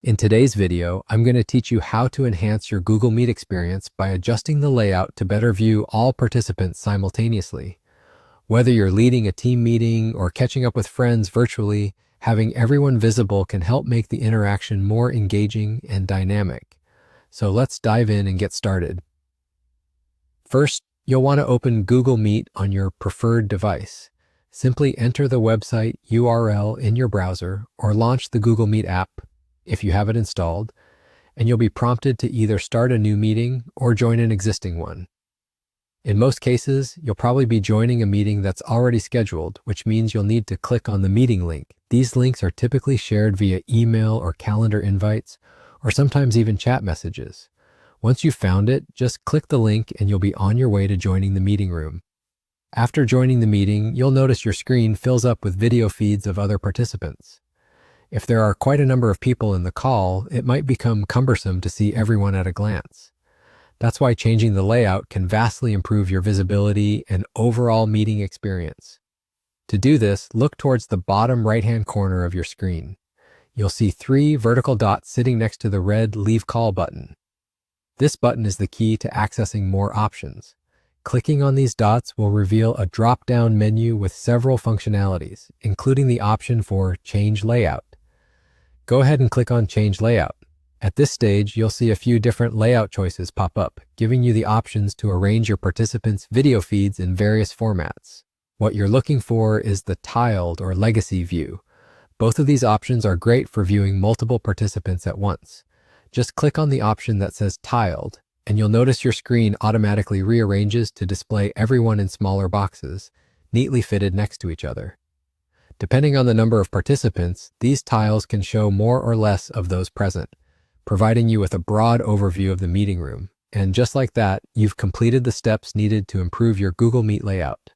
In today's video, I'm going to teach you how to enhance your Google Meet experience by adjusting the layout to better view all participants simultaneously. Whether you're leading a team meeting or catching up with friends virtually, having everyone visible can help make the interaction more engaging and dynamic. So let's dive in and get started. First, you'll want to open Google Meet on your preferred device. Simply enter the website URL in your browser or launch the Google Meet app if you have it installed, and you'll be prompted to either start a new meeting or join an existing one. In most cases, you'll probably be joining a meeting that's already scheduled, which means you'll need to click on the meeting link. These links are typically shared via email or calendar invites, or sometimes even chat messages. Once you've found it, just click the link and you'll be on your way to joining the meeting room. After joining the meeting, you'll notice your screen fills up with video feeds of other participants. If there are quite a number of people in the call, it might become cumbersome to see everyone at a glance. That's why changing the layout can vastly improve your visibility and overall meeting experience. To do this, look towards the bottom right-hand corner of your screen. You'll see 3 vertical dots sitting next to the red Leave Call button. This button is the key to accessing more options. Clicking on these dots will reveal a drop-down menu with several functionalities, including the option for Change Layout. Go ahead and click on Change Layout. At this stage, you'll see a few different layout choices pop up, giving you the options to arrange your participants' video feeds in various formats. What you're looking for is the tiled or legacy view. Both of these options are great for viewing multiple participants at once. Just click on the option that says Tiled, and you'll notice your screen automatically rearranges to display everyone in smaller boxes, neatly fitted next to each other. Depending on the number of participants, these tiles can show more or less of those present, providing you with a broad overview of the meeting room. And just like that, you've completed the steps needed to improve your Google Meet layout.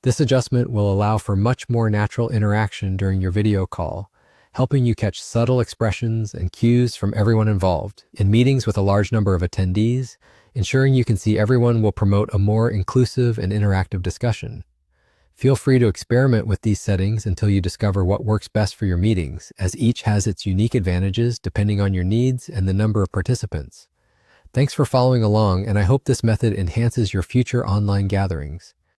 This adjustment will allow for much more natural interaction during your video call, helping you catch subtle expressions and cues from everyone involved. In meetings with a large number of attendees, ensuring you can see everyone will promote a more inclusive and interactive discussion. Feel free to experiment with these settings until you discover what works best for your meetings, as each has its unique advantages depending on your needs and the number of participants. Thanks for following along, and I hope this method enhances your future online gatherings.